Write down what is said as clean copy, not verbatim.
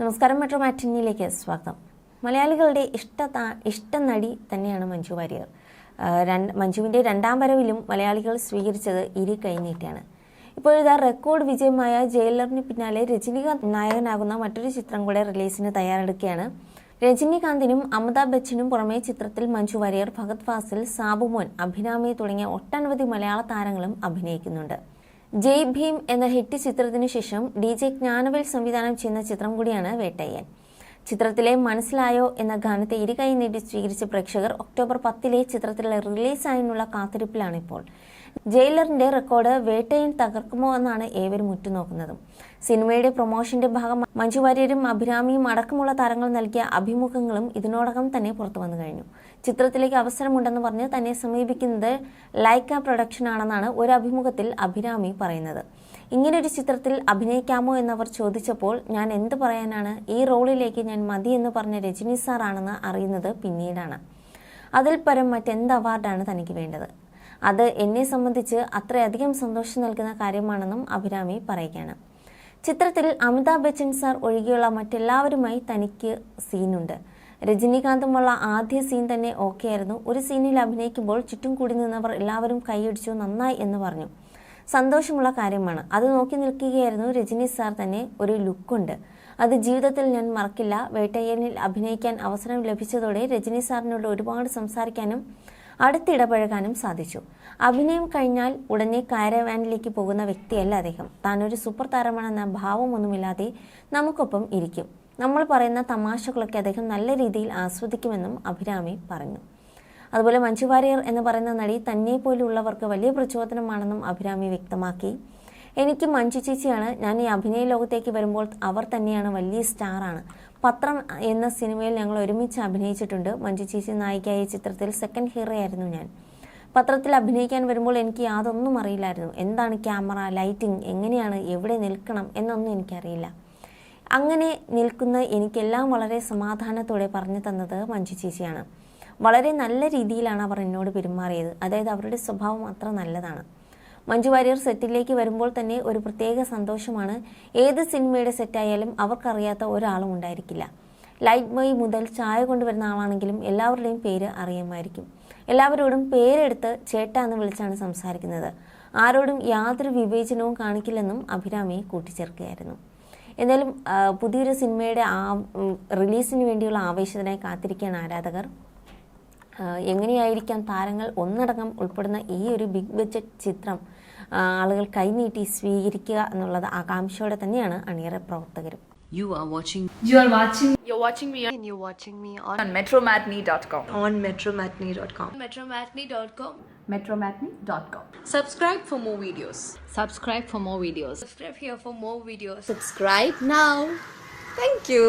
നമസ്കാരം, മെട്രോ മാറ്റിനിയിലേക്ക് സ്വാഗതം. മലയാളികളുടെ ഇഷ്ട നടി തന്നെയാണ് മഞ്ജു വാര്യർ. മഞ്ജുവിൻ്റെ രണ്ടാം വരവിലും മലയാളികൾ സ്വീകരിച്ചത് ഇരു കൈനീട്ടിയാണ്. ഇപ്പോഴിതാ റെക്കോർഡ് വിജയമായ ജയിലറിന് പിന്നാലെ രജനികാന്ത് നായകനാകുന്ന മറ്റൊരു ചിത്രം കൂടെ റിലീസിന് തയ്യാറെടുക്കുകയാണ്. രജനികാന്തിനും അമിതാഭ് ബച്ചനും പുറമെ ചിത്രത്തിൽ മഞ്ജു വാര്യർ, ഫഹദ് ഫാസിൽ, സാബുമോൻ, അഭിരാമി തുടങ്ങിയ ഒട്ടനവധി മലയാള താരങ്ങളും അഭിനയിക്കുന്നുണ്ട്. ജയ് ഭീം എന്ന ഹിറ്റ് ചിത്രത്തിനു ശേഷം DJ ജ്ഞാനവേൽ സംവിധാനം ചെയ്യുന്ന ചിത്രം കൂടിയാണ് വേട്ടയ്യൻ. ചിത്രത്തിലെ മനസ്സിലായോ എന്ന ഗാനത്തെ ഇരുകൈ നീട്ടി സ്വീകരിച്ച പ്രേക്ഷകർ ഒക്ടോബർ 10 ചിത്രത്തിലെ റിലീസായതിനുള്ള കാത്തിരിപ്പിലാണിപ്പോൾ. ജയിലറിന്റെ റെക്കോർഡ് വേട്ടയ്യൻ തകർക്കുമോ എന്നാണ് ഏവരും ഉറ്റുനോക്കുന്നതും. സിനിമയുടെ പ്രൊമോഷന്റെ ഭാഗം മഞ്ജു വാര്യരും അഭിരാമിയും അടക്കമുള്ള താരങ്ങൾ നൽകിയ അഭിമുഖങ്ങളും ഇതിനോടകം തന്നെ പുറത്തു വന്നു കഴിഞ്ഞു. ചിത്രത്തിലേക്ക് അവസരമുണ്ടെന്ന് പറഞ്ഞ് തന്നെ സമീപിക്കുന്നത് ലൈക്ക പ്രൊഡക്ഷൻ ആണെന്നാണ് ഒരു അഭിമുഖത്തിൽ അഭിരാമി പറയുന്നത്. ഇങ്ങനൊരു ചിത്രത്തിൽ അഭിനയിക്കാമോ എന്നവർ ചോദിച്ചപ്പോൾ ഞാൻ എന്ത് പറയാനാണ്, ഈ റോളിലേക്ക് ഞാൻ മതി എന്ന് പറഞ്ഞ രജനി സാർ ആണെന്ന് അറിയുന്നത് പിന്നീടാണ്. അതിൽ പരം മറ്റെന്ത് അവാർഡാണ് തനിക്ക് വേണ്ടത്? അത് എന്നെ സംബന്ധിച്ച് അത്രയധികം സന്തോഷം നൽകുന്ന കാര്യമാണെന്നും അഭിരാമി പറയുകയാണ്. ചിത്രത്തിൽ അമിതാഭ് ബച്ചൻ സാർ ഒഴികെയുള്ള മറ്റെല്ലാവരുമായി തനിക്ക് സീനുണ്ട്. രജനികാന്തുമുള്ള ആദ്യ സീൻ തന്നെ ഓക്കെ ആയിരുന്നു. ഒരു സീനിൽ അഭിനയിക്കുമ്പോൾ ചുറ്റും കൂടി നിന്നവർ എല്ലാവരും കൈയടിച്ചു, നന്നായി എന്ന് പറഞ്ഞു. സന്തോഷമുള്ള കാര്യമാണ്. അത് നോക്കി നിൽക്കുകയായിരുന്നു രജനി സാർ. തന്നെ ഒരു ലുക്കുണ്ട്, അത് ജീവിതത്തിൽ ഞാൻ മറക്കില്ല. വേട്ടയ്യനിൽ അഭിനയിക്കാൻ അവസരം ലഭിച്ചതോടെ രജനി സാറിനോട് ഒരുപാട് സംസാരിക്കാനും അടുത്തിടപഴകാനും സാധിച്ചു. അഭിനയം കഴിഞ്ഞാൽ ഉടനെ കാരവാനിലേക്ക് പോകുന്ന വ്യക്തിയല്ല അദ്ദേഹം. താനൊരു സൂപ്പർ താരമാണെന്ന ഭാവമൊന്നുമില്ലാതെ നമുക്കൊപ്പം ഇരിക്കും. നമ്മൾ പറയുന്ന തമാശകളൊക്കെ അദ്ദേഹം നല്ല രീതിയിൽ ആസ്വദിക്കുമെന്നും അഭിരാമി പറഞ്ഞു. അതുപോലെ മഞ്ജു വാര്യർ എന്ന് പറയുന്ന നടി തന്നെ പോലുള്ളവർക്ക് വലിയ പ്രചോദനമാണെന്നും അഭിരാമി വ്യക്തമാക്കി. എനിക്ക് മഞ്ജു ചേച്ചിയാണ്. ഞാൻ ഈ അഭിനയ ലോകത്തേക്ക് വരുമ്പോൾ അവർ തന്നെയാണ് വലിയ സ്റ്റാറാണ്. പത്രം എന്ന സിനിമയിൽ ഞങ്ങൾ ഒരുമിച്ച് അഭിനയിച്ചിട്ടുണ്ട്. മഞ്ജു ചേച്ചി നായികയായ ചിത്രത്തിൽ സെക്കൻഡ് ഹീറോ ആയിരുന്നു ഞാൻ. പത്രത്തിൽ അഭിനയിക്കാൻ വരുമ്പോൾ എനിക്ക് യാതൊന്നും അറിയില്ലായിരുന്നു. എന്താണ് ക്യാമറ, ലൈറ്റിംഗ്, എങ്ങനെയാണ് എവിടെ നിൽക്കണം എന്നൊന്നും എനിക്കറിയില്ല. അങ്ങനെ നിൽക്കുന്ന എനിക്കെല്ലാം വളരെ സമാധാനത്തോടെ പറഞ്ഞു തന്നത് മഞ്ജു ചേച്ചിയാണ്. വളരെ നല്ല രീതിയിലാണ് അവർ എന്നോട് പെരുമാറിയത്. അതായത് അവരുടെ സ്വഭാവം അത്ര നല്ലതാണ്. മഞ്ജു വാര്യർ സെറ്റിലേക്ക് വരുമ്പോൾ തന്നെ ഒരു പ്രത്യേക സന്തോഷമാണ്. ഏത് സിനിമയുടെ സെറ്റായാലും അവർക്കറിയാത്ത ഒരാളും ഉണ്ടായിരിക്കില്ല. ലൈറ്റ് ബോയ് മുതൽ ചായ കൊണ്ടുവരുന്ന ആളാണെങ്കിലും എല്ലാവരുടെയും പേര് അറിയാമായിരിക്കും. എല്ലാവരോടും പേരെടുത്ത് ചേട്ട എന്ന് വിളിച്ചാണ് സംസാരിക്കുന്നത്. ആരോടും യാതൊരു വിവേചനവും കാണിക്കില്ലെന്നും അഭിരാമി കൂട്ടിച്ചേർക്കുകയായിരുന്നു. എന്നാലും പുതിയൊരു സിനിമയുടെ റിലീസിന് വേണ്ടിയുള്ള ആവേശത്തിനായി കാത്തിരിക്കുകയാണ് ആരാധകർ. എങ്ങനെയായിരിക്കാം താരങ്ങൾ ഒന്നടങ്കം ഉൾപ്പെടുന്ന ഈ ഒരു ബിഗ് ബഡ്ജറ്റ് ചിത്രം ആളുകൾ കൈനീട്ടി സ്വീകരിക്കുക എന്നുള്ളത് ആകാംക്ഷയോടെ തന്നെയാണ് അണിയറ പ്രവർത്തകരും. You're watching me on metromatney.com. on metromatney.com. metromatney.com. Subscribe for more videos. Subscribe for more videos. Subscribe here for more videos. Subscribe now. Thank you.